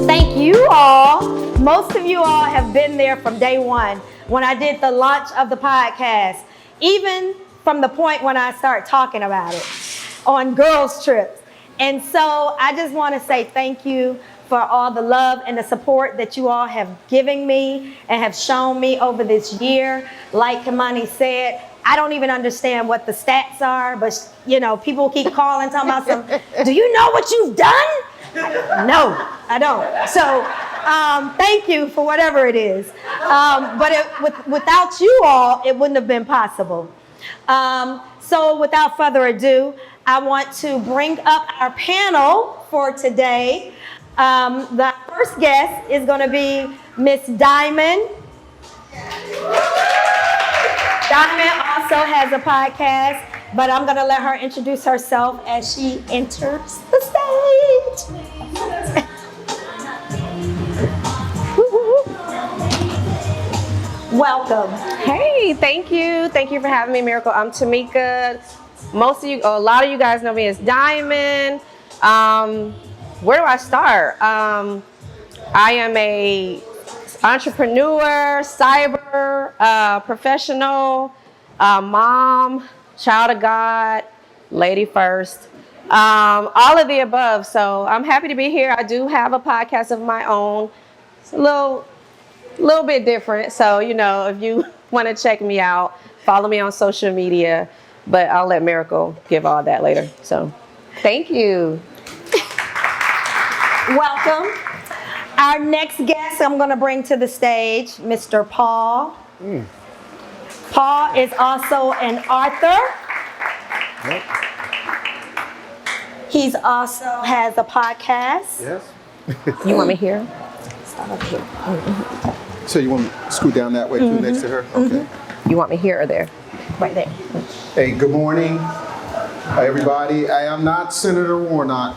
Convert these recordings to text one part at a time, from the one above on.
Thank you all. Most of you all have been there from day one when I did the launch of the podcast, even from the point when I started talking about it on girls' trips. And so I just want to say thank you for all the love and the support that you all have given me and have shown me over this year. Like Kimani said, I don't even understand what the stats are, but people keep calling, talking about do you know what you've done? No, I don't. So thank you for whatever it is. But without you all, it wouldn't have been possible. So without further ado, I want to bring up our panel for today. The first guest is going to be Miss Diamond. Diamond also has a podcast, but I'm going to let her introduce herself as she enters the stage. Welcome. Hey, thank you. Thank you for having me, Miracle. I'm Tamika. A lot of you guys know me as Diamond. Where do I start? I am a entrepreneur, cyber professional, mom, child of God, lady first, all of the above. So I'm happy to be here. I do have a podcast of my own. It's a little bit different. So, if you want to check me out, follow me on social media, but I'll let Miracle give all that later. So thank you. Welcome. Our next guest I'm going to bring to the stage, Mr. Paul. Paul is also an author. Yep. He's also has a podcast. Yes. You want me here? So you want me to scoot down that way too, next to her? Okay. You want me here or there? Right there. Hey, good morning, everybody. I am not Senator Warnock.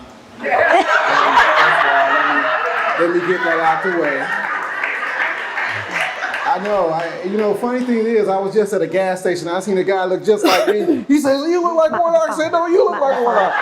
Let me get that out the way. I know, funny thing is, I was just at a gas station. I seen a guy look just like me. He says, "You look like Warnock." I said, "No, you look like Warnock."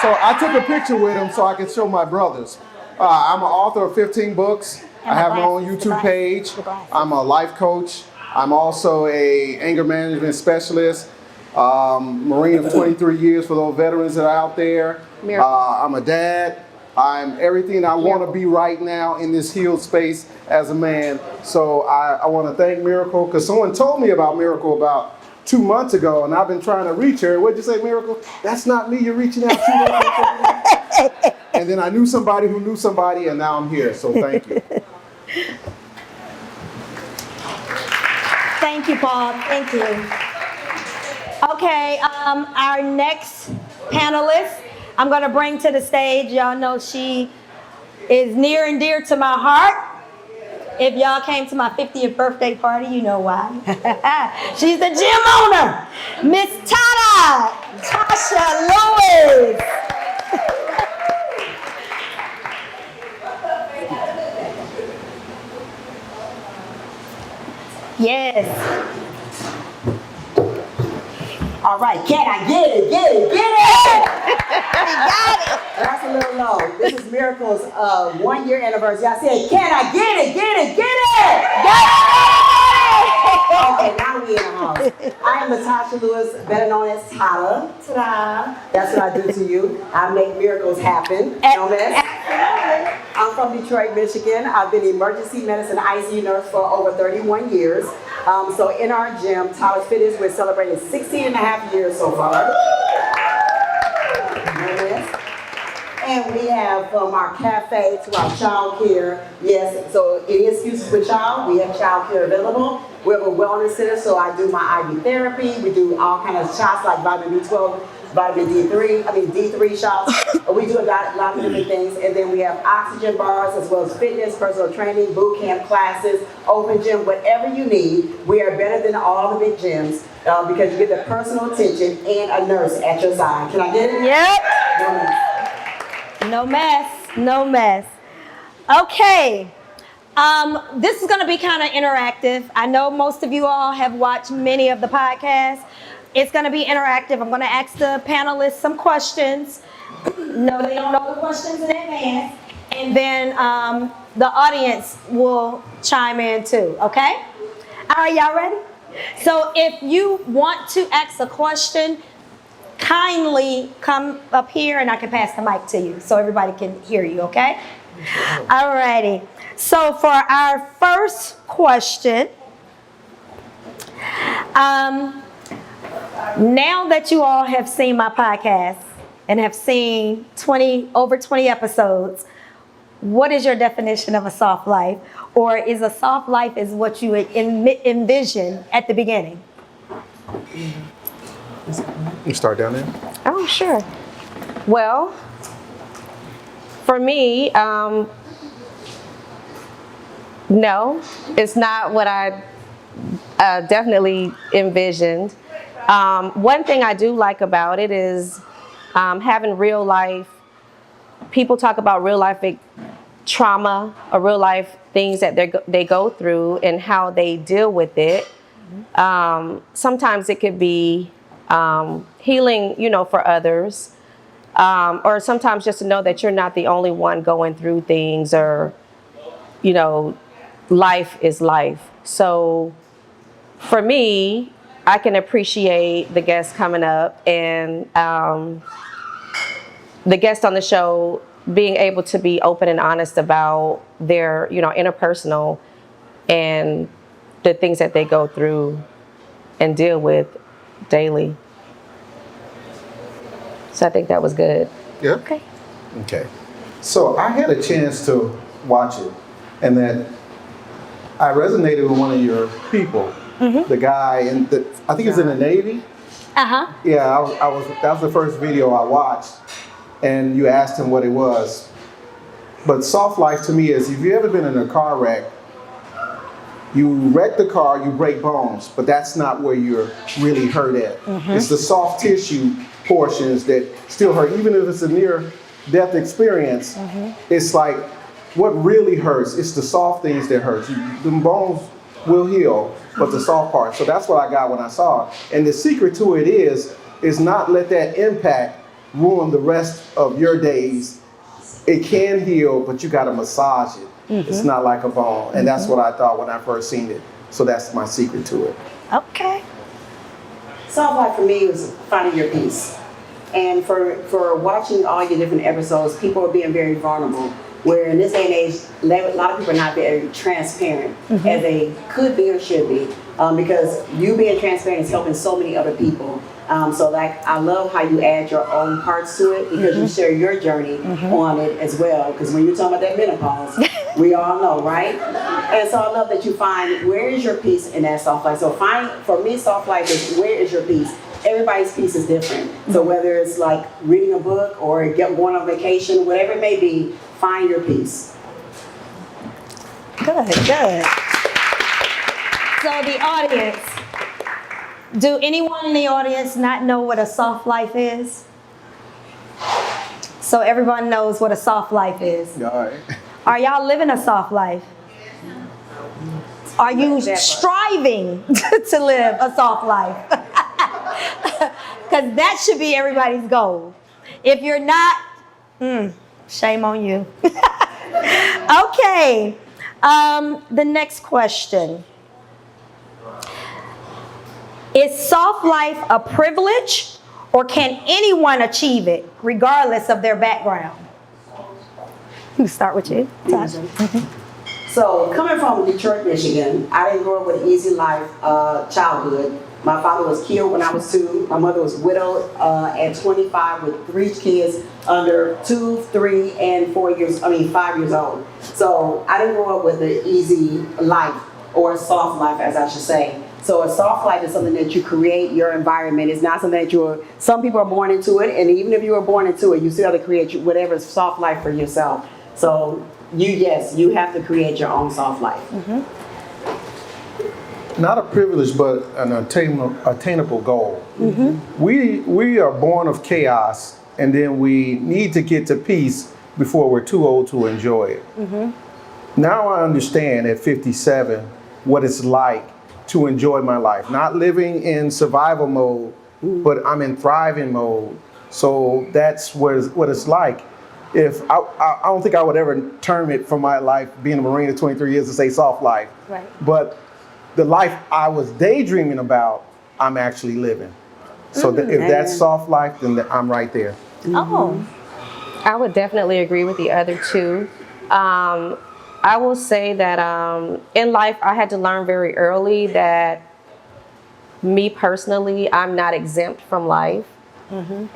So I took a picture with him so I could show my brothers. I'm an author of 15 books. I have my own YouTube page. I'm a life coach. I'm also a anger management specialist. Marine of 23 years for those veterans that are out there. I'm a dad. I'm everything I want to be right now in this healed space as a man. So I want to thank Miracle, because someone told me about Miracle about 2 months ago, and I've been trying to reach her. What'd you say, Miracle? That's not me. You're reaching out to. And then I knew somebody who knew somebody, and now I'm here. So thank you. Thank you, Paul. Thank you. Okay, our next panelist I'm going to bring to the stage. Y'all know she is near and dear to my heart. If y'all came to my 50th birthday party, you know why. She's the gym owner, Miss Tasha Lewis. Yes. All right, can I get it? Get it! We got it. That's a little low. This is Miracle's 1 year anniversary. I said, can I get it? Get it! Get it! Okay, now we in the house. I am Natasha Lewis, better known as Tata. Ta-da! That's what I do to you. I make miracles happen. Known as. I'm from Detroit, Michigan. I've been an emergency medicine ICU nurse for over 31 years. So in our gym, Tata's Fitness, we're celebrating 16 and a half years so far. And we have from our cafe to our child care. Yes, so any excuses with child, we have child care available. We have a wellness center, so I do my IV therapy. We do all kinds of shots like vitamin B12, vitamin D3 shots. We do a lot of different things. And then we have oxygen bars as well as fitness, personal training, boot camp classes, open gym, whatever you need. We are better than all the big gyms because you get the personal attention and a nurse at your side. Can I get it? Yep. No mess. No mess. Okay. This is going to be kind of interactive. I know most of you all have watched many of the podcasts. It's going to be interactive. I'm going to ask the panelists some questions. No, they don't know the questions in advance. And then the audience will chime in too, okay? All right, y'all ready? So if you want to ask a question, kindly come up here and I can pass the mic to you so everybody can hear you, okay? All righty. So for our first question, now that you all have seen my podcast and have seen over 20 episodes, what is your definition of a soft life? Or is a soft life is what you envision at the beginning? You start down there. Oh, sure. Well, for me, no, it's not what I definitely envisioned. One thing I do like about it is having real life, people talk about real life trauma or real life things that they go through and how they deal with it. Sometimes it could be healing, for others, or sometimes just to know that you're not the only one going through things, or, life is life. So for me, I can appreciate the guests coming up and the guests on the show being able to be open and honest about their, interpersonal and the things that they go through and deal with daily. So I think that was good. Yeah. Okay. Okay. So I had a chance to watch it, and that I resonated with one of your people, the guy, and I think he's in the Navy. Uh-huh. Yeah, I was. That was the first video I watched, and you asked him what it was. But soft life to me is, if you've ever been in a car wreck, you wreck the car, you break bones, but that's not where you're really hurt at. It's the soft tissue portions that still hurt, even if it's a near-death experience. It's like, what really hurts, it's the soft things that hurt. The bones will heal, but the soft part. So that's what I got when I saw it. And the secret to it is not let that impact ruin the rest of your days. It can heal, but you gotta massage it. It's not like a bone. And that's what I thought when I first seen it. So that's my secret to it. Okay. Soft life for me was finding your peace. And for watching all your different episodes, people are being very vulnerable. Where in this day and age, a lot of people are not very transparent as they could be or should be. Because you being transparent is helping so many other people. So I love how you add your own parts to it, because you share your journey on it as well. Because when you're talking about that menopause, we all know, right? And so I love that you find, where is your peace in that soft life? So for me, soft life is, where is your peace? Everybody's peace is different. So whether it's like reading a book or going on vacation, whatever it may be, find your peace. Good. So the audience, do anyone in the audience not know what a soft life is? So everyone knows what a soft life is. All right. Are y'all living a soft life? Are you striving to live a soft life? Because that should be everybody's goal. If you're not, shame on you. Okay. The next question. Is soft life a privilege, or can anyone achieve it regardless of their background? Let me start with you, Tasha. So coming from Detroit, Michigan, I didn't grow up with an easy life, childhood. My father was killed when I was 2. My mother was widowed at 25 with 3 kids under 2, 3, and 5 years old. So I didn't grow up with an easy life, or a soft life, as I should say. So a soft life is something that you create your environment. It's not something that some people are born into it, and even if you were born into it, you still have to create whatever soft life for yourself. So you have to create your own soft life. Not a privilege, but an attainable goal. We are born of chaos, and then we need to get to peace before we're too old to enjoy it. Now I understand at 57 what it's like to enjoy my life. Not living in survival mode, but I'm in thriving mode. So that's what it's like. If I don't think I would ever term it for my life, being a Marine of 23 years, to say soft life. Right. But the life I was daydreaming about, I'm actually living. So if that's soft life, then I'm right there. Oh, I would definitely agree with the other two. I will say that in life, I had to learn very early that me personally, I'm not exempt from life.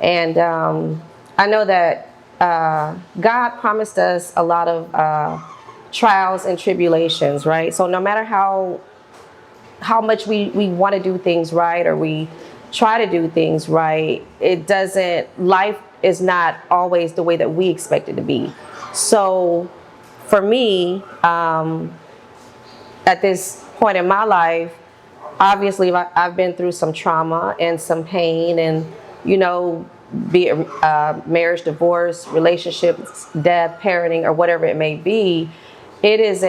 And I know that God promised us a lot of trials and tribulations, right? So no matter how much we want to do things right, or we try to do things right, life is not always the way that we expect it to be. So for me, at this point in my life, obviously I've been through some trauma and some pain, and be it marriage, divorce, relationships, death, parenting, or whatever it may be. It is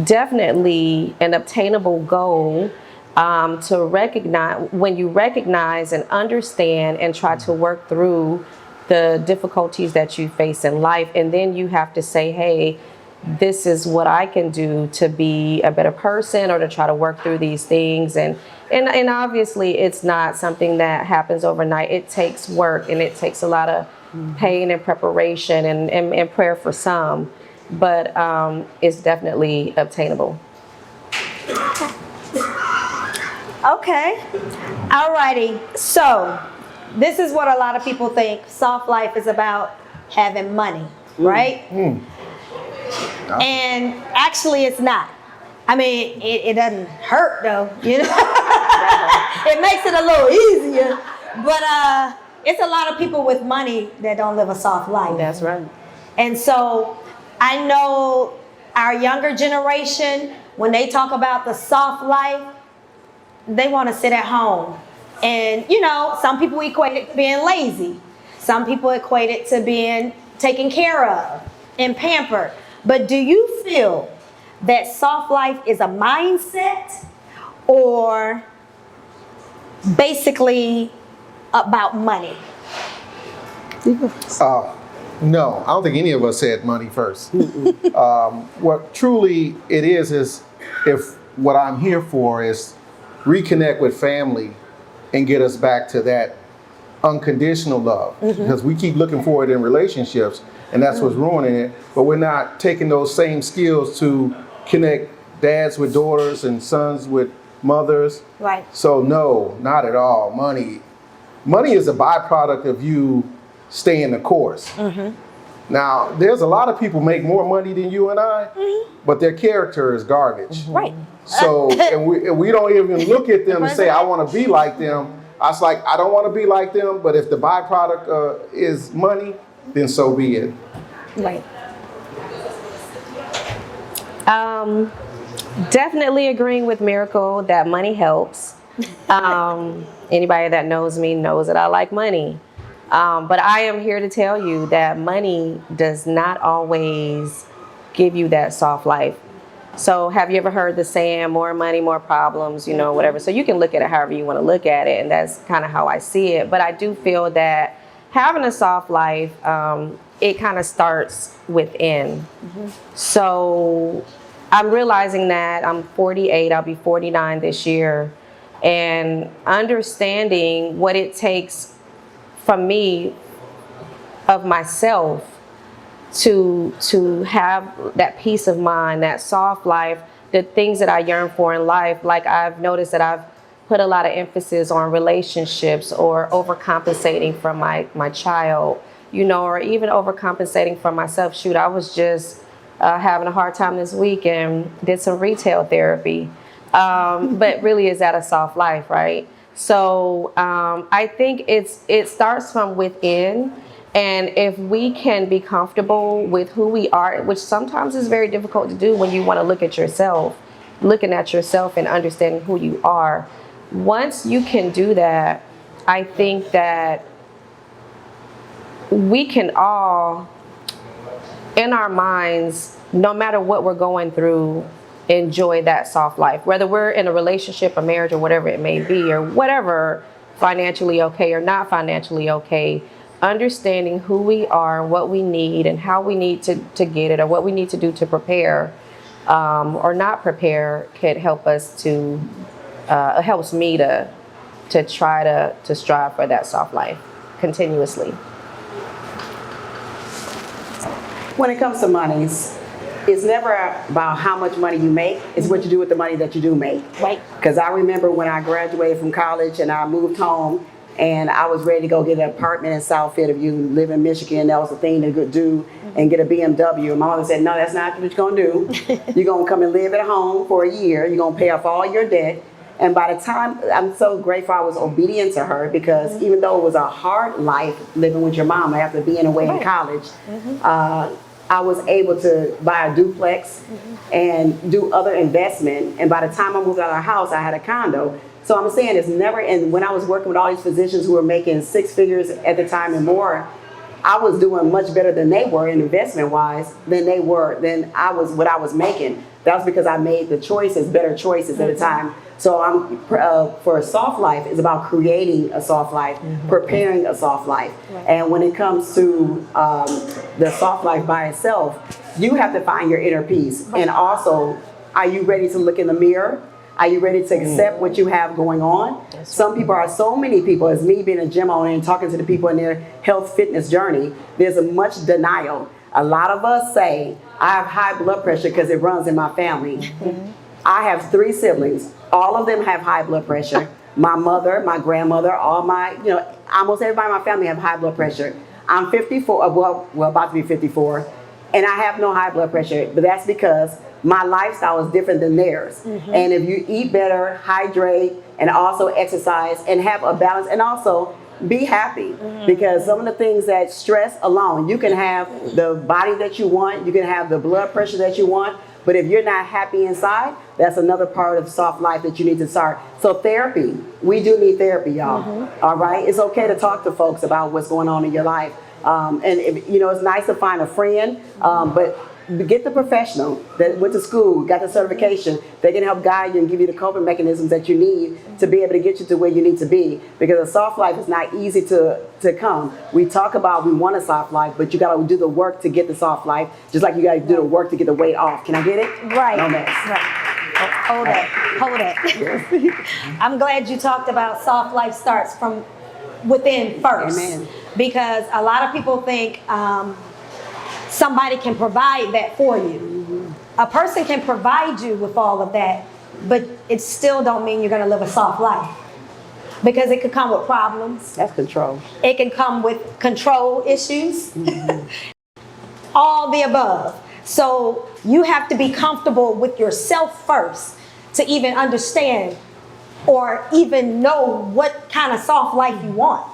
definitely an obtainable goal to recognize, when you recognize and understand and try to work through the difficulties that you face in life, and then you have to say, hey, this is what I can do to be a better person, or to try to work through these things. And obviously it's not something that happens overnight. It takes work, and it takes a lot of pain and preparation and prayer for some, but it's definitely obtainable. okay. Alrighty. So this is what a lot of people think soft life is about: having money, right? And actually it's not. I mean, it doesn't hurt though, It makes it a little easier, but it's a lot of people with money that don't live a soft life. That's right. And so I know our younger generation, when they talk about the soft life, they want to sit at home. And some people equate it to being lazy. Some people equate it to being taken care of and pampered. But do you feel that soft life is a mindset, or basically about money? No, I don't think any of us said money first. What truly it is if what I'm here for is reconnect with family and get us back to that unconditional love. Because we keep looking for it in relationships, and that's what's ruining it. But we're not taking those same skills to connect dads with daughters and sons with mothers. Right. So no, not at all. Money is a byproduct of you staying the course. Now, there's a lot of people make more money than you and I, but their character is garbage. Right. So, and we don't even look at them and say, I want to be like them. I was like, I don't want to be like them, but if the byproduct is money, then so be it. Right. Definitely agreeing with Miracle that money helps. Anybody that knows me knows that I like money. But I am here to tell you that money does not always give you that soft life. So have you ever heard the saying, more money, more problems, whatever. So you can look at it however you want to look at it, and that's kind of how I see it. But I do feel that having a soft life, it kind of starts within. So I'm realizing that I'm 48, I'll be 49 this year, and understanding what it takes from me, of myself, to have that peace of mind, that soft life, the things that I yearn for in life. Like, I've noticed that I've put a lot of emphasis on relationships, or overcompensating for my child, or even overcompensating for myself. Shoot, I was just having a hard time this week and did some retail therapy. But really, is that a soft life, right? So I think it starts from within. And if we can be comfortable with who we are, which sometimes is very difficult to do when you want to look at yourself, looking at yourself and understanding who you are. Once you can do that, I think that we can all, in our minds, no matter what we're going through, enjoy that soft life. Whether we're in a relationship, a marriage, or whatever it may be, or whatever financially okay or not financially okay, understanding who we are, what we need, and how we need to get it, or what we need to do to prepare or not prepare, could help us to, helps me to try to strive for that soft life continuously. When it comes to monies, it's never about how much money you make, it's what you do with the money that you do make. Right. Because I remember when I graduated from college and I moved home and I was ready to go get an apartment in South Fayetteville, live in Michigan, that was the thing to do, and get a BMW. And my mother said, no, that's not what you're gonna do. You're gonna come and live at home for a year, you're gonna pay off all your debt. And by the time, I'm so grateful I was obedient to her, because even though it was a hard life living with your mom after being away in college, I was able to buy a duplex and do other investment. And by the time I moved out of the house, I had a condo. So I'm saying it's never, and when I was working with all these physicians who were making 6 figures at the time and more, I was doing much better than they were in investment wise than I was what I was making. That was because I made the choices, better choices at the time. So I'm for a soft life, it's about creating a soft life, preparing a soft life. And when it comes to the soft life by itself, you have to find your inner peace. And also, are you ready to look in the mirror? Are you ready to accept what you have going on? Some people are, so many people, as me being a gym owner and talking to the people in their health fitness journey, there's a much denial. A lot of us say, I have high blood pressure because it runs in my family. I have 3 siblings. All of them have high blood pressure. My mother, my grandmother, almost everybody in my family have high blood pressure. I'm 54, well, about to be 54, and I have no high blood pressure, but that's because my lifestyle is different than theirs. And if you eat better, hydrate, and also exercise, and have a balance, and also be happy, because some of the things that stress alone, you can have the body that you want, you can have the blood pressure that you want, but if you're not happy inside, that's another part of soft life that you need to start. So therapy, we do need therapy, y'all. All right, it's okay to talk to folks about what's going on in your life, and it's nice to find a friend, but get the professional that went to school, got the certification. They can help guide you and give you the coping mechanisms that you need to be able to get you to where you need to be. Because a soft life is not easy to come. We talk about we want a soft life, but you got to do the work to get the soft life, just like you got to do the work to get the weight off. Can I get it? Right. No mess. Hold it. I'm glad you talked about soft life starts from within first. Amen. Because a lot of people think somebody can provide that for you. A person can provide you with all of that, but it still don't mean you're going to live a soft life. Because it could come with problems. That's control. It can come with control issues. All the above. So you have to be comfortable with yourself first to even understand or even know what kind of soft life you want.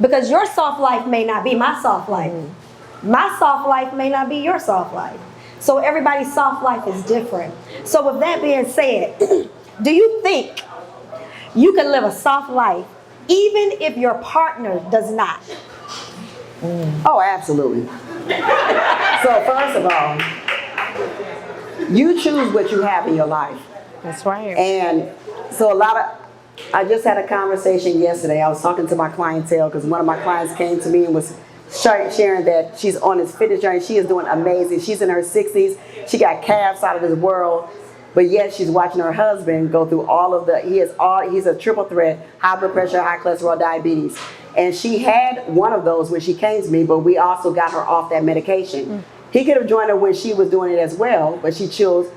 Because your soft life may not be my soft life. My soft life may not be your soft life. So everybody's soft life is different. So with that being said, do you think you can live a soft life even if your partner does not? Oh, absolutely. So first of all, you choose what you have in your life. That's right. And so I just had a conversation yesterday. I was talking to my clientele because one of my clients came to me and was sharing that she's on this fitness journey. She is doing amazing. She's in her 60s. She got calves out of this world, but yet she's watching her husband go through he's a triple threat: high blood pressure, high cholesterol, diabetes. And she had one of those when she came to me, but we also got her off that medication. He could have joined her when she was doing it as well, but he chose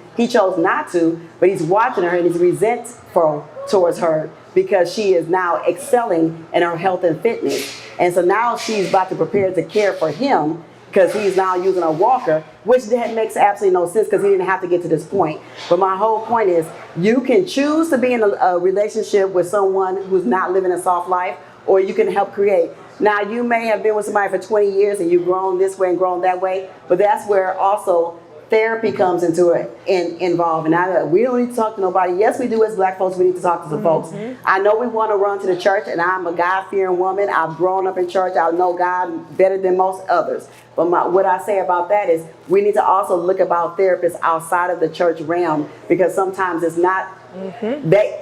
not to, but he's watching her and he's resentful towards her because she is now excelling in her health and fitness. And so now she's about to prepare to care for him because he's now using a walker, which makes absolutely no sense because he didn't have to get to this point. But my whole point is you can choose to be in a relationship with someone who's not living a soft life, or you can help create. Now, you may have been with somebody for 20 years and you've grown this way and grown that way, but that's where also therapy comes into it involved. And we don't need to talk to nobody. Yes, we do as Black folks. We need to talk to some folks. I know we want to run to the church, and I'm a God-fearing woman. I've grown up in church. I know God better than most others. But what I say about that is we need to also look about therapists outside of the church realm, because sometimes it's not.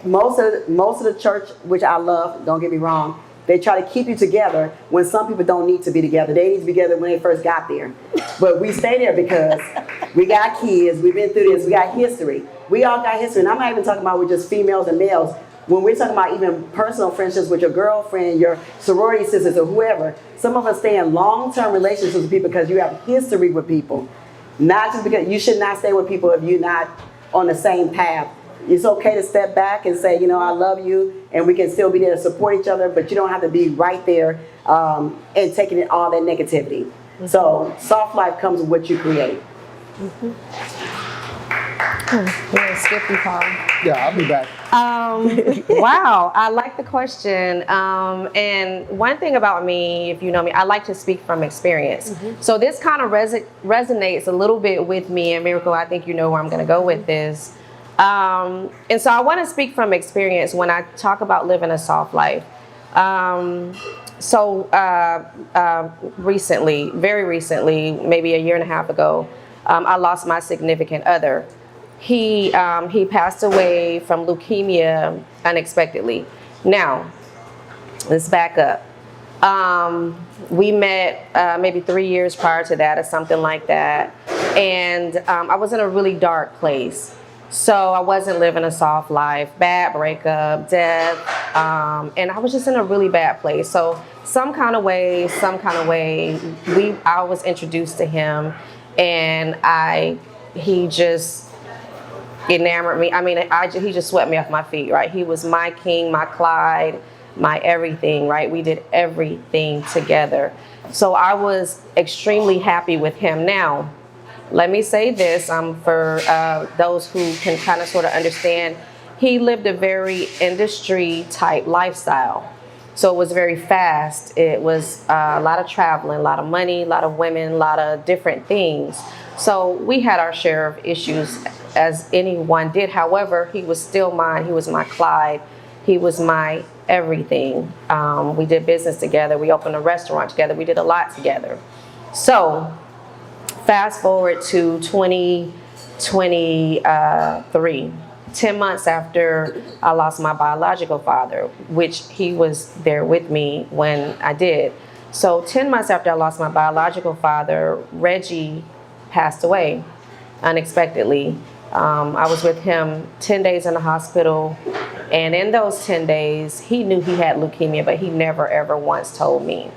Most of the church, which I love, don't get me wrong, they try to keep you together when some people don't need to be together. They need to be together when they first got there. But we stay there because we got kids, we've been through this, we got history. We all got history. And I'm not even talking about with just females and males. When we're talking about even personal friendships with your girlfriend, your sorority sisters, or whoever, some of us stay in long-term relationships with people because you have history with people. Not just because you should not stay with people if you're not on the same path. It's okay to step back and say, I love you, and we can still be there to support each other, but you don't have to be right there and taking in all that negativity. So soft life comes with what you create. Skip you, Paul. Yeah, I'll be back. Wow, I like the question. And one thing about me, if you know me, I like to speak from experience. So this kind of resonates a little bit with me, and Miracle, I think you know where I'm going to go with this. And so I want to speak from experience when I talk about living a soft life. Recently, very recently, maybe a year and a half ago, I lost my significant other. He passed away from leukemia unexpectedly. Now, let's back up. We met maybe 3 years prior to that or something like that. And I was in a really dark place. So I wasn't living a soft life, bad breakup, death, and I was just in a really bad place. So some kind of way, I was introduced to him, and he just enamored me. I mean, he just swept me off my feet, right? He was my king, my Clyde, my everything, right? We did everything together. So I was extremely happy with him. Now, let me say this for those who can kind of sort of understand. He lived a very industry type lifestyle. So it was very fast. It was a lot of traveling, a lot of money, a lot of women, a lot of different things. So we had our share of issues, as anyone did. However, he was still mine. He was my Clyde. He was my everything. We did business together. We opened a restaurant together. We did a lot together. So fast forward to 2023, 10 months after I lost my biological father, which he was there with me when I did. So 10 months after I lost my biological father, Reggie passed away unexpectedly. I was with him 10 days in the hospital, and in those 10 days, he knew he had leukemia, but he never ever once told me.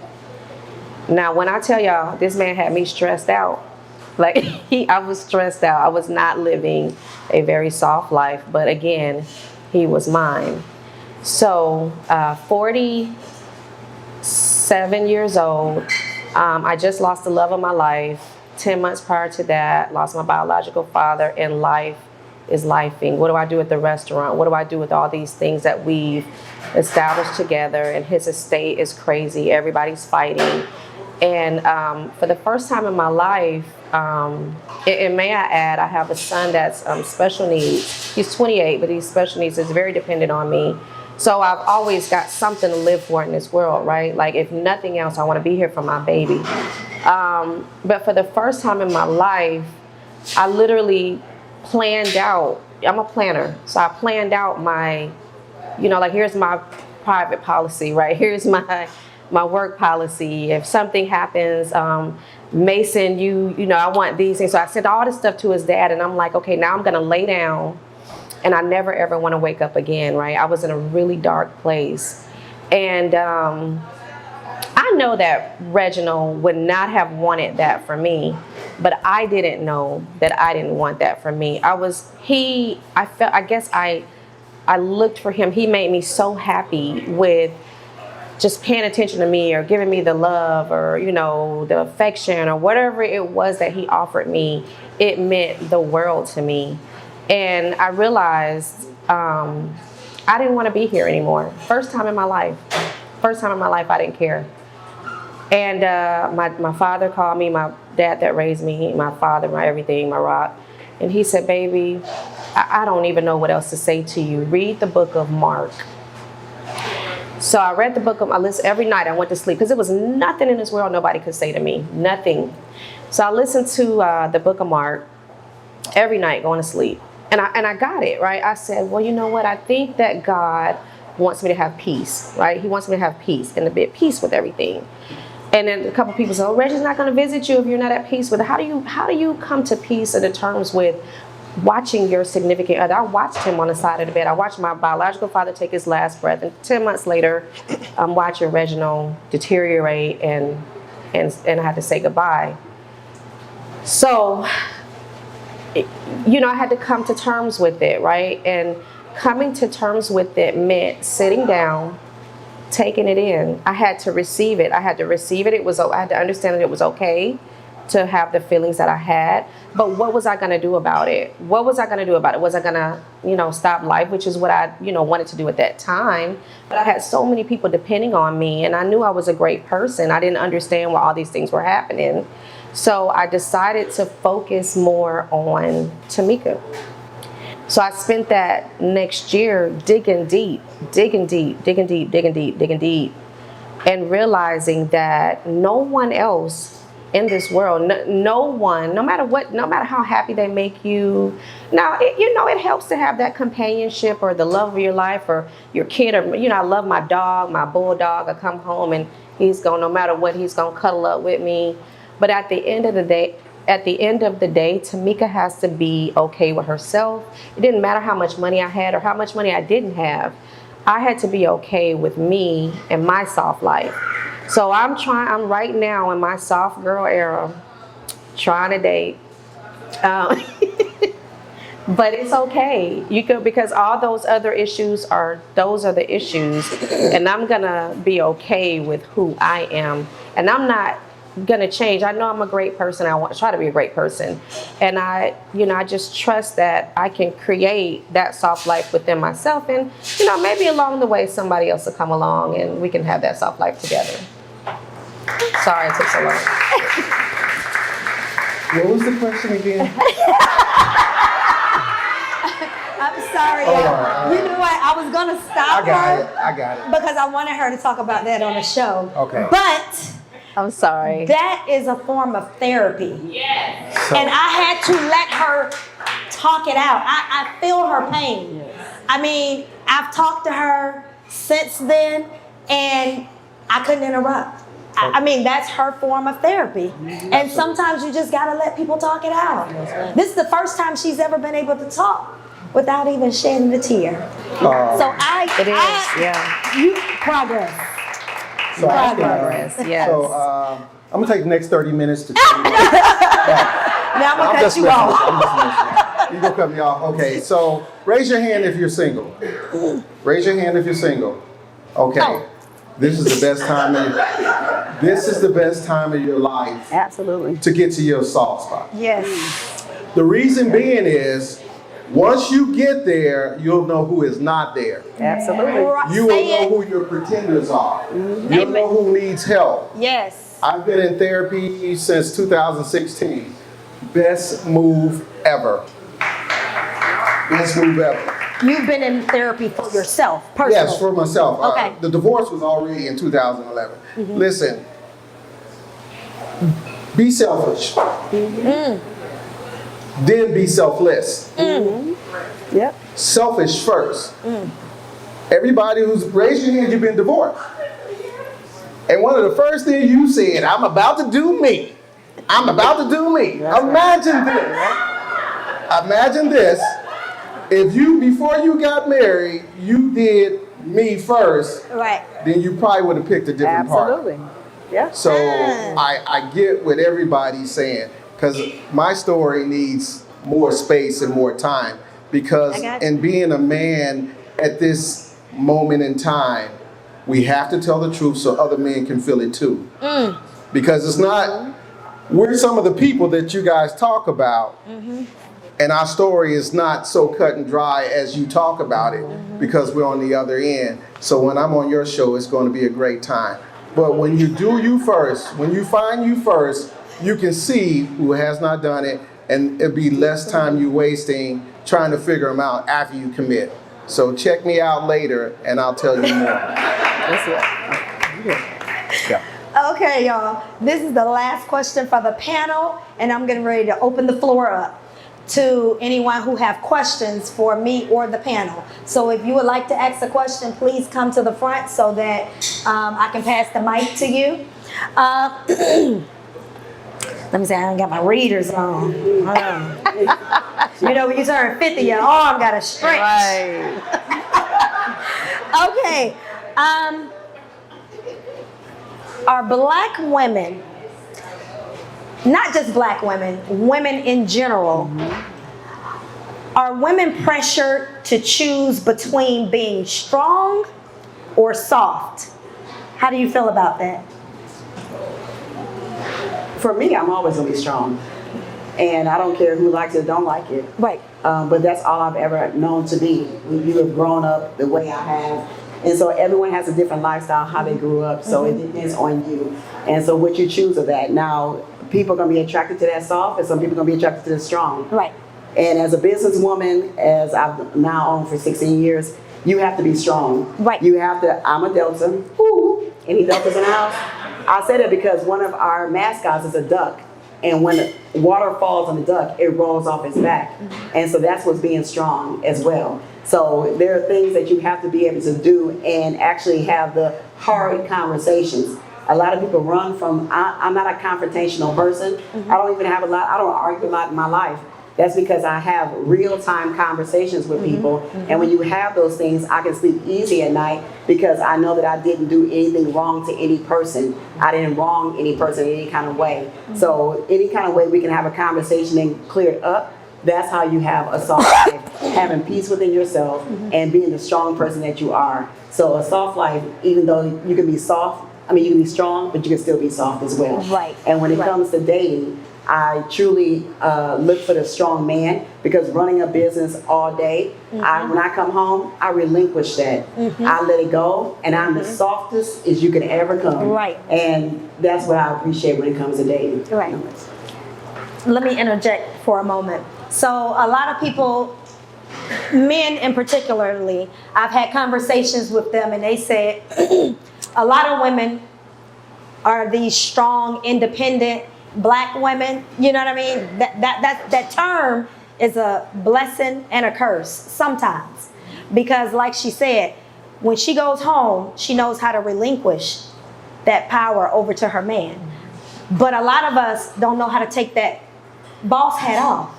Now, when I tell y'all, this man had me stressed out. I was stressed out. I was not living a very soft life, but again, he was mine. So, 47 years old, I just lost the love of my life. 10 months prior to that, lost my biological father, and life is lifing. What do I do at the restaurant? What do I do with all these things that we've established together? And his estate is crazy. Everybody's fighting. And for the first time in my life, and may I add, I have a son that's special needs. He's 28, but he's special needs. Is very dependent on me. So I've always got something to live for in this world, right? Like, if nothing else, I want to be here for my baby. But for the first time in my life, I literally planned out. I'm a planner. So I planned out my, here's my private policy, right? Here's my work policy. If something happens, Mason, I want these things. So I sent all this stuff to his dad, and I'm like, okay, now I'm going to lay down, and I never ever want to wake up again, right? I was in a really dark place. And I know that Reginald would not have wanted that for me, but I didn't know that I didn't want that for me. I looked for him. He made me so happy with just paying attention to me, or giving me the love, or, the affection, or whatever it was that he offered me. It meant the world to me. And I realized I didn't want to be here anymore. First time in my life, I didn't care. And my father called me, my dad that raised me, my father, my everything, my rock. And he said, baby, I don't even know what else to say to you. Read the book of Mark. So I read the book of, I listened every night. I went to sleep because there was nothing in this world nobody could say to me, nothing. So I listened to the book of Mark every night going to sleep. And I got it, right? I said, well, you know what? I think that God wants me to have peace, right? He wants me to have peace and to be at peace with everything. And then a couple people said, oh, Reggie's not going to visit you if you're not at peace with it. How do you come to peace or to terms with watching your significant other? I watched him on the side of the bed. I watched my biological father take his last breath, and 10 months later, I'm watching Reginald deteriorate, and I had to say goodbye. So, you know, I had to come to terms with it, right? And coming to terms with it meant sitting down, taking it in. I had to receive it. I had to understand that it was okay to have the feelings that I had. But what was I going to do about it? What was I going to do about it? Was I going to, you know, stop life, which is what I, you know, wanted to do at that time. But I had so many people depending on me, and I knew I was a great person. I didn't understand why all these things were happening. So I decided to focus more on Tamika. So I spent that next year digging deep, and realizing that no one else in this world, no one, no matter how happy they make you. Now, it helps to have that companionship or the love of your life or your kid, or, you know, I love my dog, my bulldog. I come home and no matter what, he's gonna cuddle up with me. But at the end of the day, Tamika has to be okay with herself. It didn't matter how much money I had or how much money I didn't have. I had to be okay with me and my soft life. So I'm right now in my soft girl era, trying to date. But it's okay. Because all those other issues are the issues. And I'm gonna be okay with who I am. And I'm not gonna change. I know I'm a great person. I want to try to be a great person. And I just trust that I can create that soft life within myself. And, you know, maybe along the way, somebody else will come along and we can have that soft life together. Sorry it took so long. What was the question again? I'm sorry. All right. You know what? I was going to stop her. I got it. Because I wanted her to talk about that on the show. Okay. But I'm sorry. that is a form of therapy. Yes. And I had to let her talk it out. I feel her pain. Yes. I mean, I've talked to her since then, and I couldn't interrupt. I mean, that's her form of therapy. And sometimes you just gotta let people talk it out. This is the first time she's ever been able to talk without even shedding a tear. Progress. So Progress, yes. So I'm gonna take the next 30 minutes to tell you. Now I'm gonna cut you off. I'm just messing. You gonna cut me off? Okay. So raise your hand if you're single. Raise your hand if you're single. Okay. Oh. This is the best time. This is the best time of your life. Absolutely. To get to your soft spot. Yes. The reason being is, once you get there, you'll know who is not there. Absolutely. You will know who your pretenders are. You'll know who needs help. Yes. I've been in therapy since 2016. Best move ever. Best move ever. You've been in therapy for yourself, personally. Yes, for myself. Okay. The divorce was already in 2011. Listen, be selfish. Then be selfless. Yep. Selfish first. Everybody who's raised your hand, you've been divorced. And one of the first things you said, I'm about to do me. I'm about to do me. Imagine this. Imagine this. If before you got married, you did me first, Right. then you probably would have picked a different Absolutely. partner. Yeah. So I get what everybody's saying, because my story needs more space and more time. Because I got you. in being a man at this moment in time, we have to tell the truth so other men can feel it too. Because it's not, we're some of the people that you guys talk about. And our story is not so cut and dry as you talk about it, because we're on the other end. So when I'm on your show, it's going to be a great time. But when you do you first, when you find you first, you can see who has not done it, and it'll be less time you wasting trying to figure them out after you commit. So check me out later, and I'll tell you more. That's it. Yeah. Okay, y'all. This is the last question for the panel, and I'm getting ready to open the floor up to anyone who have questions for me or the panel. So if you would like to ask a question, please come to the front so that I can pass the mic to you. Let me say, I don't got my readers on. You know, when you turn 50, your arm got to stretch. Right. Okay. Are black women, not just black women, women in general, are women pressured to choose between being strong or soft? How do you feel about that? For me, I'm always gonna be strong. And I don't care who likes it or don't like it. Right. But that's all I've ever known to be. You have grown up the way I have. And so everyone has a different lifestyle, how they grew up. So it depends on you. And so what you choose of that. Now, people are gonna be attracted to that soft, and some people are gonna be attracted to the strong. Right. And as a businesswoman, as I've now owned for 16 years, you have to be strong. Right. You have to, I'm a Delta. Ooh, any Deltas in the house? I say that because one of our mascots is a duck. And when the water falls on the duck, it rolls off its back. And so that's what's being strong as well. So there are things that you have to be able to do and actually have the hard conversations. A lot of people run from, I'm not a confrontational person. I don't even have I don't argue a lot in my life. That's because I have real-time conversations with people. And when you have those things, I can sleep easy at night because I know that I didn't do anything wrong to any person. I didn't wrong any person in any kind of way. So any kind of way we can have a conversation and clear it up, that's how you have a soft life. Having peace within yourself and being the strong person that you are. So a soft life, even though you can be soft, you can be strong, but you can still be soft as well. Right. And when it comes to dating, I truly look for the strong man because running a business all day, when I come home, I relinquish that. I let it go, and I'm the softest as you can ever come. Right. And that's what I appreciate when it comes to dating. Right. Let me interject for a moment. So a lot of people, men in particularly, I've had conversations with them and they said a lot of women are these strong, independent black women. You know what I mean? That term is a blessing and a curse sometimes. Because like she said, when she goes home, she knows how to relinquish that power over to her man. But a lot of us don't know how to take that boss hat off.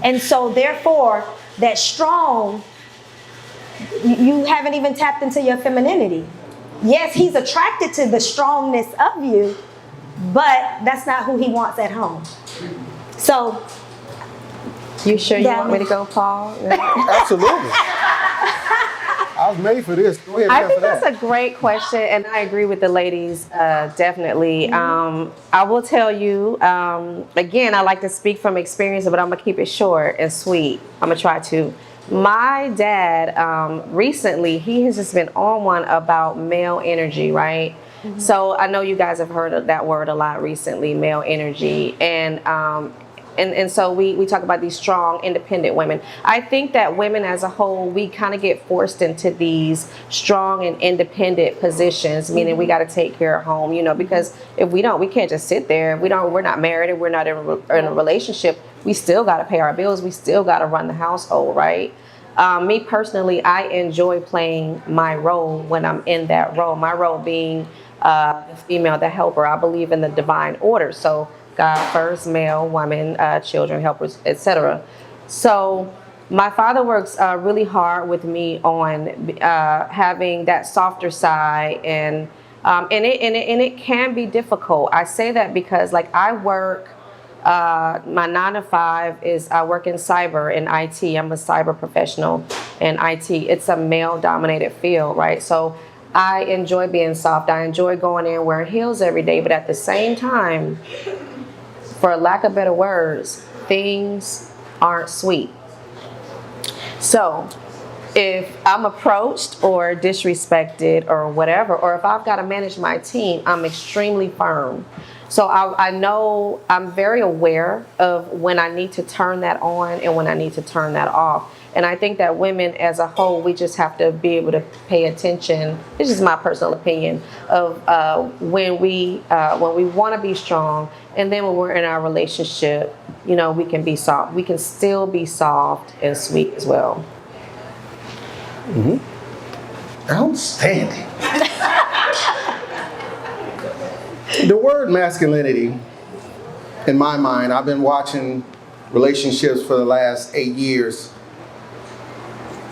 And so therefore, that strong, you haven't even tapped into your femininity. Yes, he's attracted to the strongness of you, but that's not who he wants at home. So, You sure you want me to go, Paul? Absolutely. I was made for this. Go ahead. I think answer that. that's a great question, and I agree with the ladies, definitely. I will tell you, again, I like to speak from experience, but I'm going to keep it short and sweet. I'm going to try to. My dad, recently, he has just been on one about male energy, right? So I know you guys have heard of that word a lot recently, male energy. And so we talk about these strong, independent women. I think that women as a whole, we kind of get forced into these strong and independent positions, meaning we got to take care of home, because if we don't, we can't just sit there. We're not married and we're not in a relationship. We still got to pay our bills. We still got to run the household, right? Me personally, I enjoy playing my role when I'm in that role. My role being the female, the helper. I believe in the divine order. So God first, male, woman, children, helpers, etc. So my father works really hard with me on having that softer side, and it can be difficult. I say that because I work. My 9 to 5 is I work in cyber and IT. I'm a cyber professional in IT. It's a male-dominated field, right? So I enjoy being soft. I enjoy going in wearing heels every day, but at the same time, for lack of better words, things aren't sweet. So if I'm approached or disrespected or whatever, or if I've got to manage my team, I'm extremely firm. So I know I'm very aware of when I need to turn that on and when I need to turn that off. And I think that women as a whole, we just have to be able to pay attention. This is my personal opinion of when we want to be strong, and then when we're in our relationship, you know, we can be soft. We can still be soft and sweet as well. Outstanding. The word masculinity, in my mind, I've been watching relationships for the last 8 years.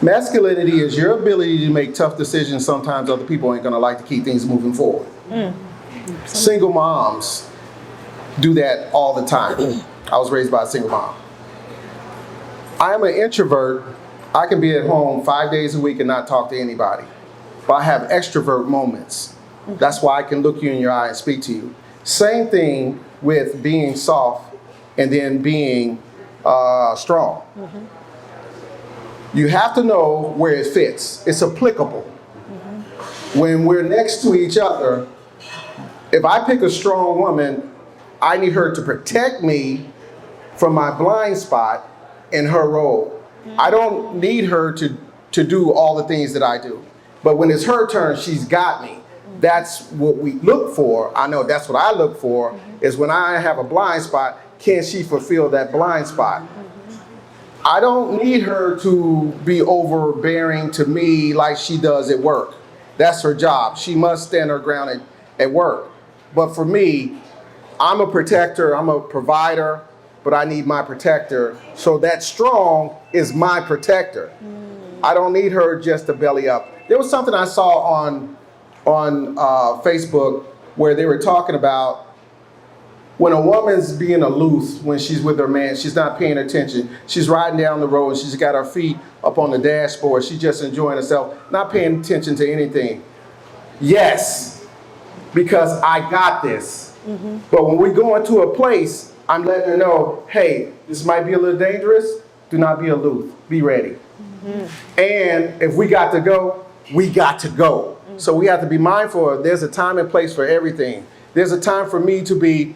Masculinity is your ability to make tough decisions. Sometimes other people ain't gonna like to keep things moving forward. Single moms do that all the time. I was raised by a single mom. I am an introvert. I can be at home 5 days a week and not talk to anybody. But I have extrovert moments. That's why I can look you in your eye and speak to you. Same thing with being soft and then being strong. You have to know where it fits. It's applicable. When we're next to each other, if I pick a strong woman, I need her to protect me from my blind spot in her role. I don't need her to do all the things that I do. But when it's her turn, she's got me. That's what we look for. I know that's what I look for, is when I have a blind spot, can she fulfill that blind spot? I don't need her to be overbearing to me like she does at work. That's her job. She must stand her ground at work. But for me, I'm a protector, I'm a provider, but I need my protector. So that strong is my protector. I don't need her just to belly up. There was something I saw on Facebook where they were talking about when a woman's being aloof when she's with her man, she's not paying attention. She's riding down the road and she's got her feet up on the dashboard. She's just enjoying herself, not paying attention to anything. Yes, because I got this. But when we go into a place, I'm letting her know, hey, this might be a little dangerous. Do not be aloof. Be ready. And if we got to go, we got to go. So we have to be mindful. There's a time and place for everything. There's a time for me to be,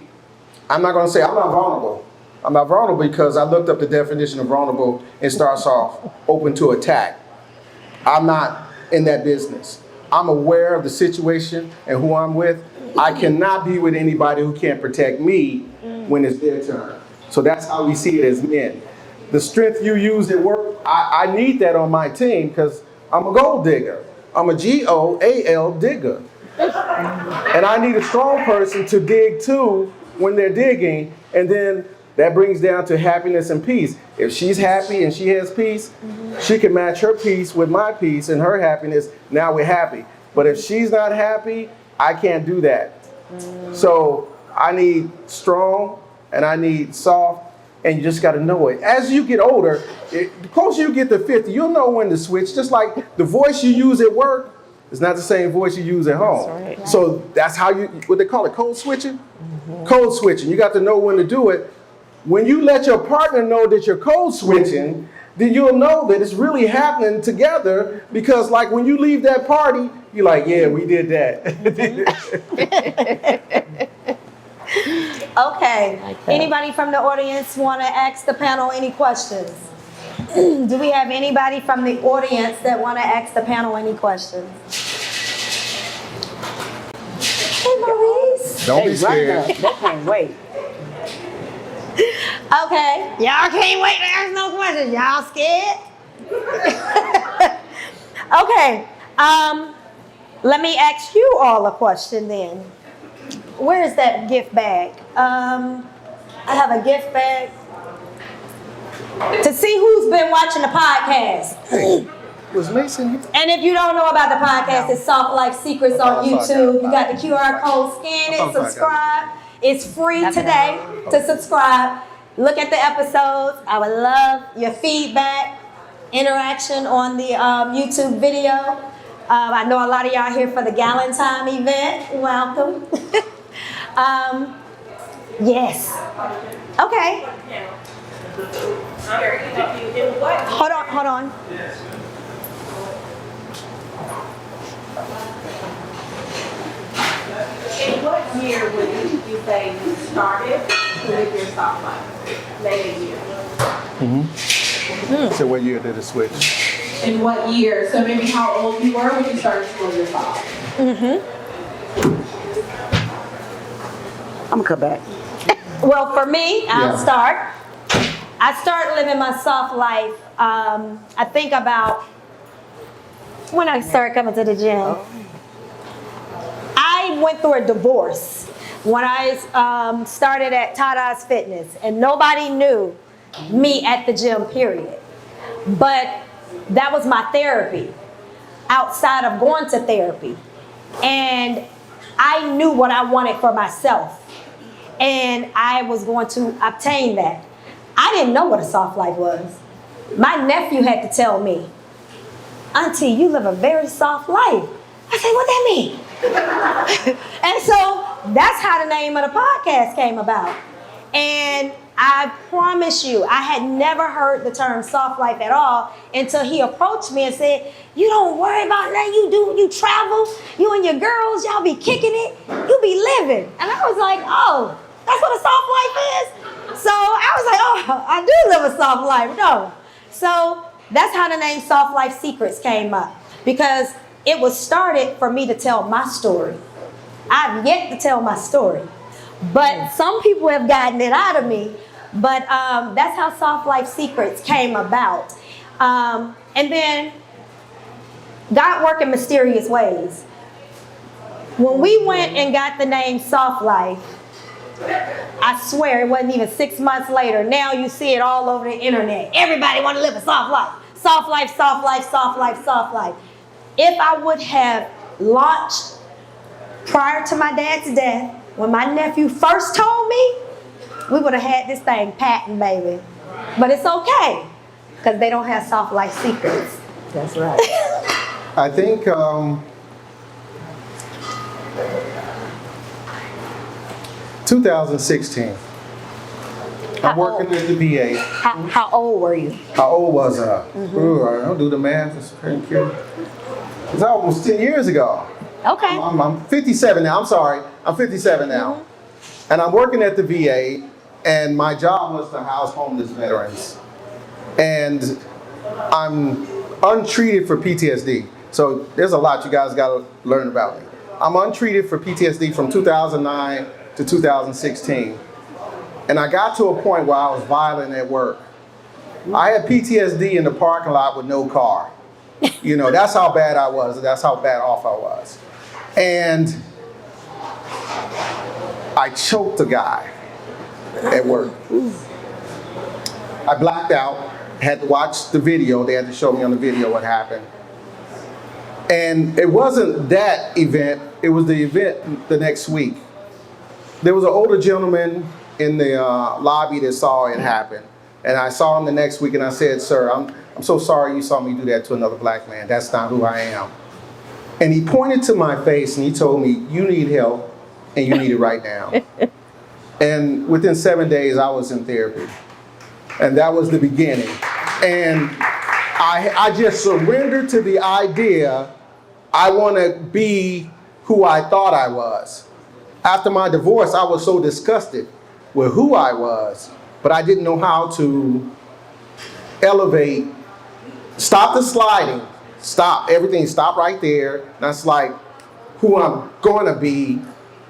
I'm not going to say I'm not vulnerable. I'm not vulnerable because I looked up the definition of vulnerable and starts off open to attack. I'm not in that business. I'm aware of the situation and who I'm with. I cannot be with anybody who can't protect me when it's their turn. So that's how we see it as men. The strength you use at work, I need that on my team because I'm a gold digger. I'm a GOAL digger. And I need a strong person to dig too when they're digging, and then that brings down to happiness and peace. If she's happy and she has peace, she can match her peace with my peace and her happiness. Now we're happy. But if she's not happy, I can't do that. So I need strong and I need soft, and you just got to know it. As you get older, the closer you get to 50, you'll know when to switch. Just like the voice you use at work is not the same voice you use at home. That's right. So that's how you, what they call it, code switching? Code switching. You got to know when to do it. When you let your partner know that you're code switching, then you'll know that it's really happening together, because like when you leave that party, you're like, yeah, we did that. Okay. Anybody from the audience want to ask the panel any questions? Do we have anybody from the audience that want to ask the panel any questions? Hey, Maurice. Don't be scared. They can't wait. Okay. Y'all can't wait to ask no questions. Y'all scared? Okay. Let me ask you all a question then. Where is that gift bag? I have a gift bag. To see who's been watching the podcast. Hey, was Mason here? And if you don't know about the podcast, it's Soft Life Secrets on YouTube. You got the QR code, scan it, subscribe. It's free today to subscribe. Look at the episodes. I would love your feedback, interaction on the YouTube video. I know a lot of y'all here for the Galentine event. Welcome. Yes. Okay. Hold on. In what year would you say you started to live your soft life? Name a year. So what year did it switch? In what year? So maybe how old you were when you started to live your soft life. I'm gonna come back. Well, for me, I'll Yeah. start. I started living my soft life, I think about when I started coming to the gym. I went through a divorce when I started at Tada's Fitness, and nobody knew me at the gym, period. But that was my therapy outside of going to therapy. And I knew what I wanted for myself. And I was going to obtain that. I didn't know what a soft life was. My nephew had to tell me, Auntie, you live a very soft life. I said, what that mean? And so that's how the name of the podcast came about. And I promise you, I had never heard the term soft life at all until he approached me and said, you don't worry about nothing you travel, you and your girls, y'all be kicking it, you be living. And I was like, oh, that's what a soft life is? So I was like, oh, I do live a soft life, no. So that's how the name Soft Life Secrets came up, because it was started for me to tell my story. I've yet to tell my story, but some people have gotten it out of me. But that's how Soft Life Secrets came about. And then God worked in mysterious ways. When we went and got the name Soft Life, I swear it wasn't even 6 months later. Now you see it all over the internet. Everybody want to live a soft life. Soft life, soft life, soft life, soft life. If I would have launched prior to my dad's death, when my nephew first told me, we would have had this thing patent, baby. But it's okay, because they don't have Soft Life Secrets. That's right. I think 2016. I'm working at the VA. How old were you? How old was I? Ooh, I don't do the math. It's pretty cute. It's almost 10 years ago. Okay. I'm 57 now. I'm sorry. I'm 57 now. And I'm working at the VA, and my job was to house homeless veterans. And I'm untreated for PTSD. So there's a lot you guys got to learn about me. I'm untreated for PTSD from 2009 to 2016. And I got to a point where I was violent at work. I had PTSD in the parking lot with no car. You know, that's how bad I was. That's how bad off I was. And I choked a guy at work. I blacked out, had to watch the video. They had to show me on the video what happened. And it wasn't that event, it was the event the next week. There was an older gentleman in the lobby that saw it happen. And I saw him the next week and I said, sir, I'm so sorry you saw me do that to another black man. That's not who I am. And he pointed to my face and he told me, you need help and you need it right now. And within 7 days, I was in therapy. And that was the beginning. And I just surrendered to the idea I want to be who I thought I was. After my divorce, I was so disgusted with who I was, but I didn't know how to elevate, stop the sliding, stop everything, stop right there. That's like who I'm going to be,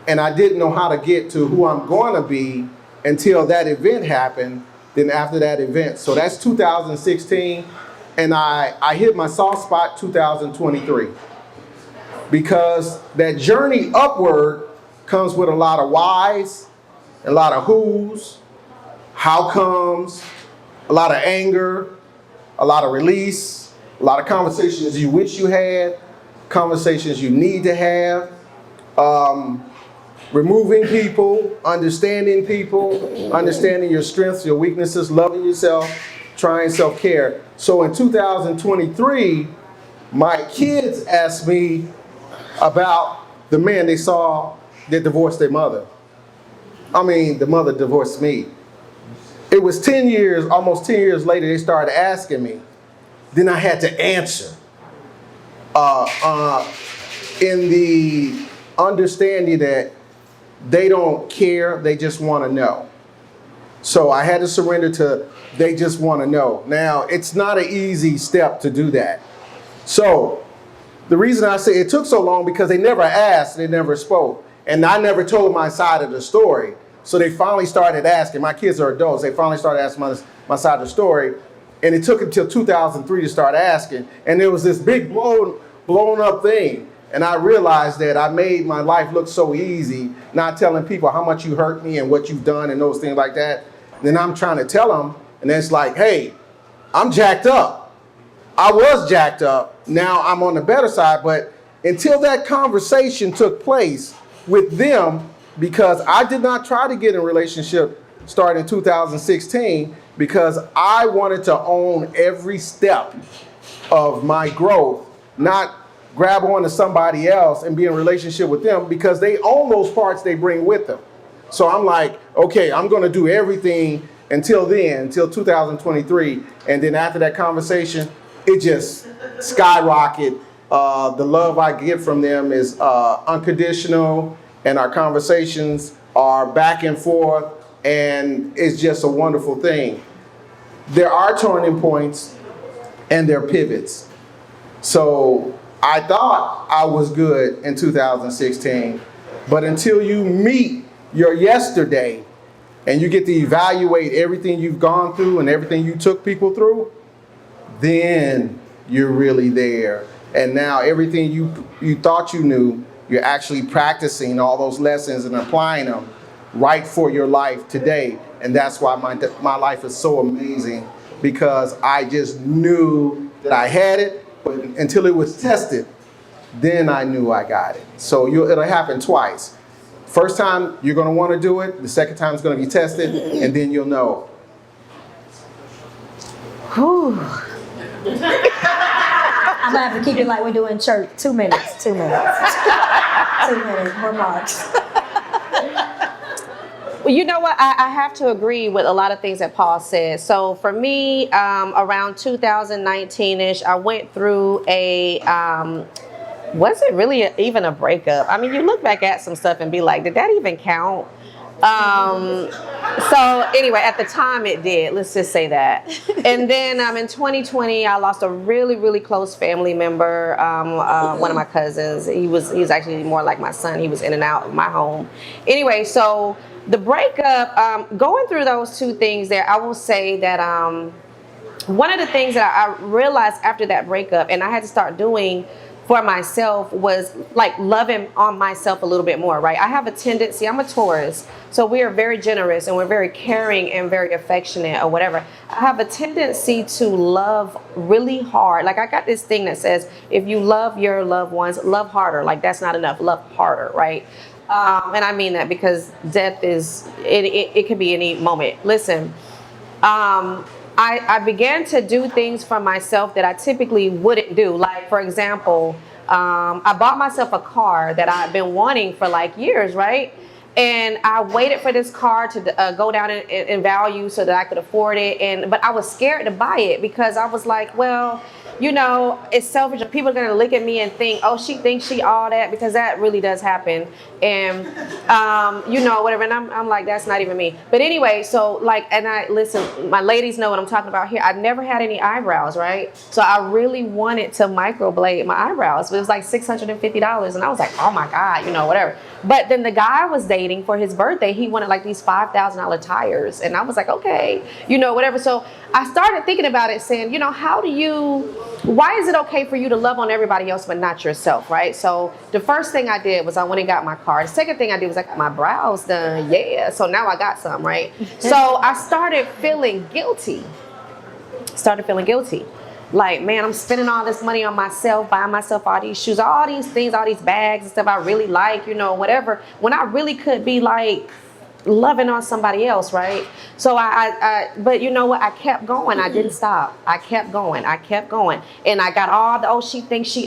and I didn't know how to get to who I'm going to be until that event happened, then after that event. So that's 2016, and I hit my soft spot 2023. Because that journey upward comes with a lot of whys, a lot of who's, how comes, a lot of anger, a lot of release, a lot of conversations you wish you had, conversations you need to have, removing people, understanding your strengths, your weaknesses, loving yourself, trying self-care. So in 2023, my kids asked me about the man they saw that divorced their mother. I mean, the mother divorced me. It was 10 years, almost 10 years later, they started asking me. Then I had to answer. in the understanding that they don't care, they just want to know. So I had to surrender to they just want to know. Now, it's not an easy step to do that. So the reason I say it took so long because they never asked, they never spoke. And I never told my side of the story. So they finally started asking. My kids are adults. They finally started asking my side of the story. And it took until 2003 to start asking. And there was this big blown up thing. And I realized that I made my life look so easy, not telling people how much you hurt me and what you've done and those things like that. Then I'm trying to tell them, and it's like, hey, I'm jacked up. I was jacked up. Now I'm on the better side. But until that conversation took place with them, because I did not try to get in a relationship starting in 2016, because I wanted to own every step of my growth, not grab on to somebody else and be in a relationship with them because they own those parts they bring with them. So I'm like, okay, I'm going to do everything until then, until 2023. And then after that conversation, it just skyrocketed. The love I get from them is unconditional, and our conversations are back and forth, and it's just a wonderful thing. There are turning points and there are pivots. So I thought I was good in 2016, but until you meet your yesterday and you get to evaluate everything you've gone through and everything you took people through, then you're really there. And now everything you thought you knew, you're actually practicing all those lessons and applying them right for your life today. And that's why my life is so amazing, because I just knew that I had it. But until it was tested, then I knew I got it. So it'll happen twice. First time, you're going to want to do it. The second time, it's going to be tested, and then you'll know. Whew. I'm going to have to keep it like we do in church. 2 minutes. 2 minutes. 2 minutes remarks. Well, you know what? I have to agree with a lot of things that Paul said. So for me, around 2019-ish, I went through was it really even a breakup? I mean, you look back at some stuff and be like, did that even count? So anyway, at the time it did, let's just say that. And then in 2020, I lost a really, really close family member, one of my cousins. He's actually more like my son. He was in and out of my home. Anyway, so the breakup, going through those two things there, I will say that one of the things that I realized after that breakup, and I had to start doing for myself, was like loving on myself a little bit more, right? I have a tendency, I'm a Taurus, so we are very generous and we're very caring and very affectionate or whatever. I have a tendency to love really hard. Like I got this thing that says, if you love your loved ones, love harder. Like that's not enough, love harder, right? And I mean that because death is, it could be any moment. Listen, I began to do things for myself that I typically wouldn't do. Like, for example, I bought myself a car that I've been wanting for like years, right? And I waited for this car to go down in value so that I could afford it. But I was scared to buy it because I was like, well, you know, it's selfish. People are going to look at me and think, oh, she thinks she all that, because that really does happen. And, you know, whatever. And I'm like, that's not even me. But anyway, so like, and listen, my ladies know what I'm talking about here. I never had any eyebrows, right? So I really wanted to microblade my eyebrows. But it was like $650. And I was like, oh my God, you know, whatever. But then the guy I was dating, for his birthday, he wanted like these $5,000 tires. And I was like, okay, you know, whatever. So I started thinking about it, saying, you know, why is it okay for you to love on everybody else but not yourself, right? So the first thing I did was I went and got my car. The second thing I did was I got my brows done. Yeah, so now I got some, right? So I started feeling guilty. Like, man, I'm spending all this money on myself, buying myself all these shoes, all these things, all these bags and stuff I really like, you know, whatever, when I really could be like loving on somebody else, right? So but you know what? I kept going. I didn't stop. I kept going. And I got all the, oh, she thinks she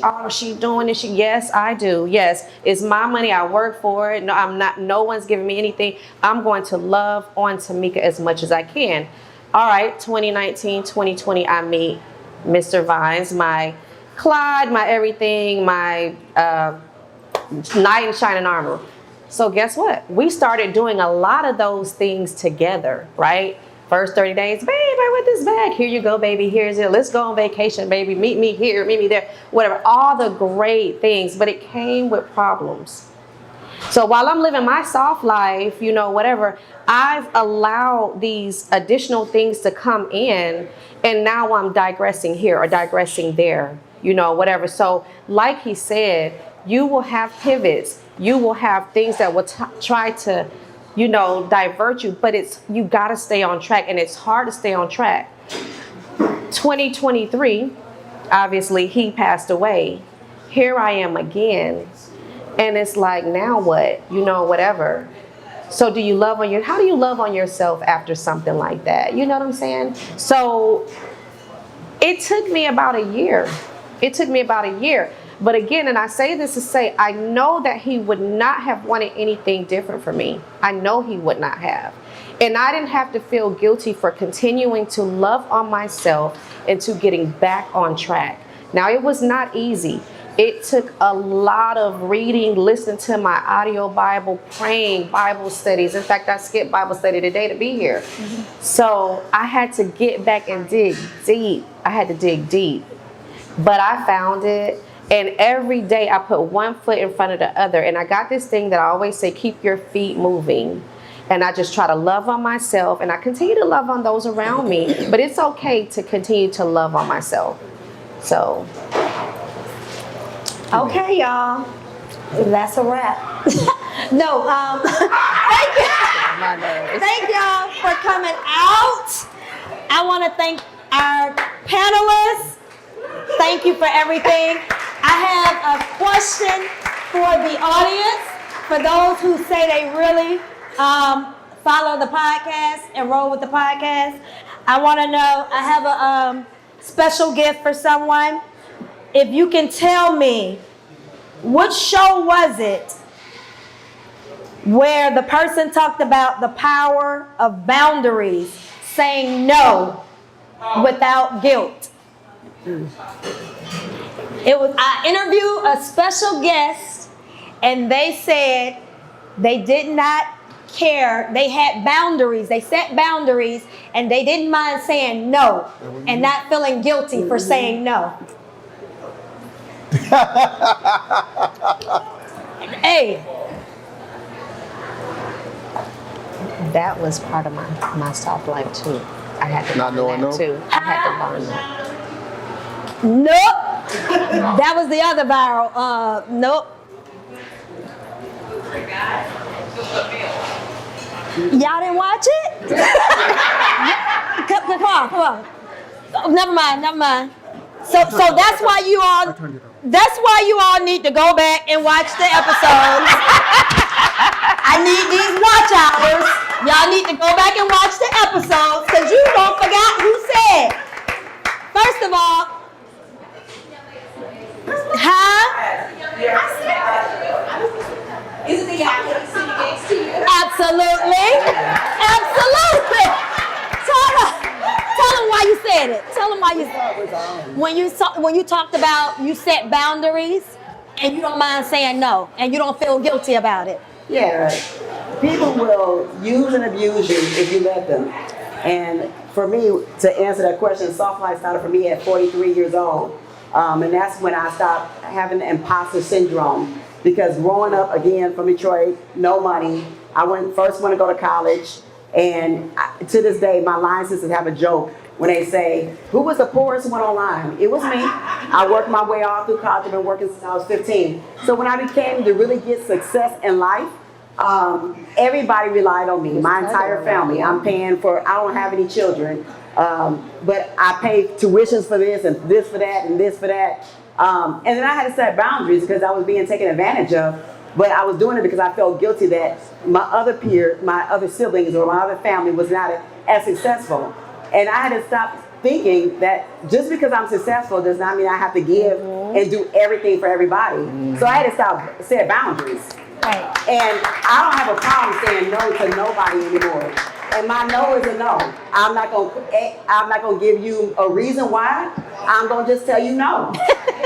doing it. Yes, I do. Yes, it's my money. I work for it. No, no one's giving me anything. I'm going to love on Tamika as much as I can. All right, 2019, 2020, I meet Mr. Vines, my Clyde, my everything, my knight in shining armor. So guess what? We started doing a lot of those things together, right? First 30 days, babe, I want this bag. Here you go, baby. Here's it. Let's go on vacation, baby. Meet me here, meet me there, whatever. All the great things, but it came with problems. So while I'm living my soft life, you know, whatever, I've allowed these additional things to come in, and now I'm digressing here or digressing there, you know, whatever. So like he said, you will have pivots. You will have things that will try to, you know, divert you, but you got to stay on track, and it's hard to stay on track. 2023, obviously, he passed away. Here I am again. And it's like, now what? You know, whatever. So how do you love on yourself after something like that? You know what I'm saying? So it took me about a year. But again, and I say this to say, I know that he would not have wanted anything different for me. I know he would not have. And I didn't have to feel guilty for continuing to love on myself and to getting back on track. Now, it was not easy. It took a lot of reading, listening to my audio Bible, praying, Bible studies. In fact, I skipped Bible study today to be here. So I had to get back and dig deep. But I found it. And every day I put one foot in front of the other. And I got this thing that I always say, keep your feet moving. And I just try to love on myself. And I continue to love on those around me. But it's okay to continue to love on myself. So. Okay, y'all. That's a wrap. No, thank y'all for coming out. I want to thank our panelists. Thank you for everything. I have a question for the audience. For those who say they really follow the podcast and roll with the podcast, I want to know, I have a special gift for someone. If you can tell me, what show was it where the person talked about the power of boundaries, saying no without guilt? I interviewed a special guest, and they said they did not care. They had boundaries. They set boundaries, and they didn't mind saying no and not feeling guilty for saying no. Hey. That was part of my soft life too. I had to Not learn knowing that no? too. I had to learn that. Nope. That was the other viral. Nope. Y'all didn't watch it? Come on. Oh, never mind. So that's why you all need to go back and watch the episodes. I need these watch hours. Y'all need to go back and watch the episodes, because you don't forget who said. First of all, Isn't the young lady sitting next to you? Absolutely. Tell them why you said it. Tell them why you said it. When you talked about you set boundaries and you don't mind saying no and you don't feel guilty about it. Yeah, people will use and abuse you if you let them. And for me, to answer that question, soft life started for me at 43 years old. And that's when I stopped having the imposter syndrome. Because growing up, again, from Detroit, no money, I first went to go to college. And to this day, my line sisters have a joke when they say, who was the poorest one online? It was me. I worked my way all through college. I've been working since I was 15. So when I became to really get success in life, everybody relied on me, my entire family. I don't have any children, but I pay tuitions for this and this for that and this for that. And then I had to set boundaries because I was being taken advantage of. But I was doing it because I felt guilty that my other peers, my other siblings, or my other family was not as successful. And I had to stop thinking that just because I'm successful does not mean I have to give and do everything for everybody. So I had to set boundaries. Right. And I don't have a problem saying no to nobody anymore. And my no is a no. I'm not gonna give you a reason why. I'm gonna just tell you no.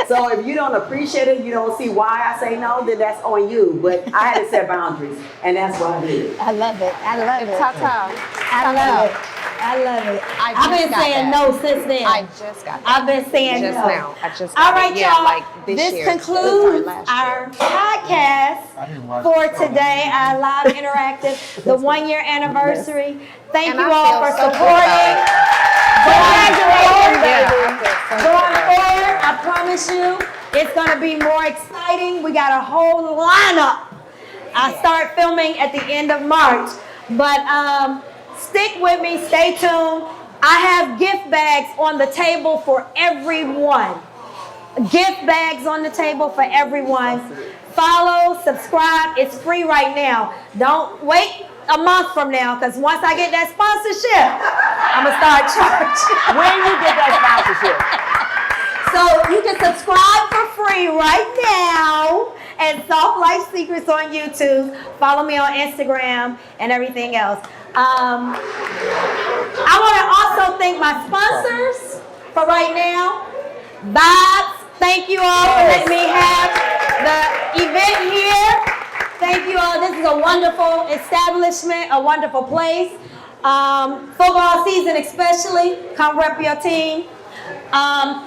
So if you don't appreciate it, you don't see why I say no, then that's on you. But I had to set boundaries, and that's what I did. I love it. I love it. Ta-ta. I love it. I love it. I I've been just got saying that. no since then. I just got that. I've been saying Just no. now. I just All got right, it. Yeah, y'all. like this year. concludes This time last our year. podcast for today, our live interactive, the 1-year anniversary. Thank And you I all feel for so good supporting. Yeah, I feel so Going good. forward, I promise you, it's going to be more exciting. We got a whole lineup. I start filming at the end of March, but stick with me, stay tuned. I have gift bags on the table for everyone. Gift bags on the table for everyone. Follow, subscribe. It's free right now. Don't wait a month from now, because once I get that sponsorship, I'm going to start charging. When you get that sponsorship? So you can subscribe for free right now at Soft Life Secrets on YouTube. Follow me on Instagram and everything else. I want to also thank my sponsors for right now. Vibes, thank you all for letting me have the event here. Thank you all. This is a wonderful establishment, a wonderful place. Football season especially. Come rep your team.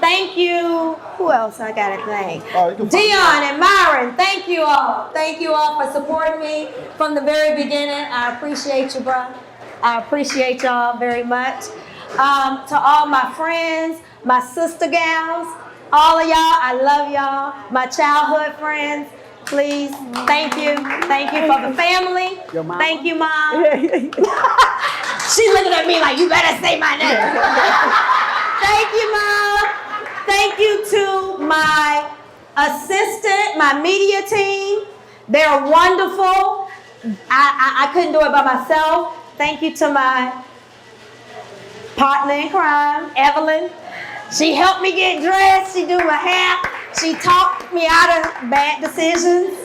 Thank you. Who else I gotta thank? Dion and Myron, thank you all. Thank you all for supporting me from the very beginning. I appreciate you, bro. I appreciate y'all very much. To all my friends, my sister gals, all of y'all, I love y'all. My childhood friends, please, thank you. Thank you for the family. Your mama? Thank you, Mom. She's looking at me like, you better say my name. Thank you, Mom. Thank you to my assistant, my media team. They're wonderful. I couldn't do it by myself. Thank you to my partner in crime, Evelyn. She helped me get dressed. She do my hair. She talked me out of bad decisions.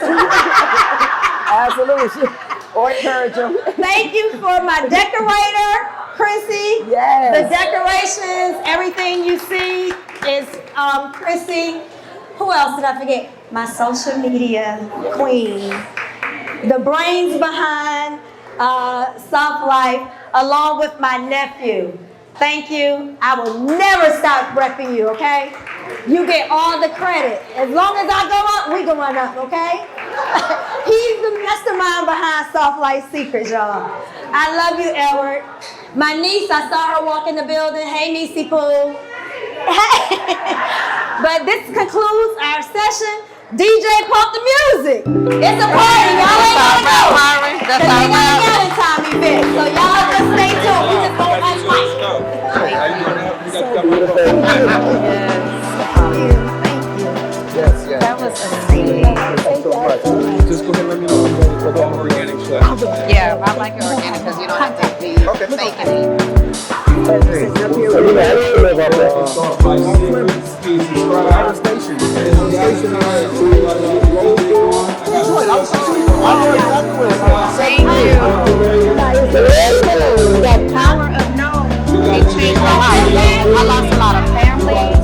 Absolutely. Or encourage them. Thank you for my decorator, Chrissy. Yes. The decorations, everything you see is Chrissy. Who else did I forget? My social media queen. The brains behind Soft Life, along with my nephew. Thank you. I will never stop repping you, okay? You get all the credit. As long as I go up, we going up, okay? He's the mastermind behind Soft Life Secrets, y'all. I love you, Edward. My niece, I saw her walk in the building. Hey, Niecey Pooh. But this concludes our session. DJ, pump the music. It's a party. Y'all ain't gonna go. That's Cause our they gonna rap. get in time event. So y'all just stay tuned. We just go on mic. Yes, yes. That was amazing. Thank you so much. Just go ahead and let me know for the organic stuff. Yeah, I like it organic because you don't have to be faking it. Thank you. The power of no. It changed my life. I lost a lot of family.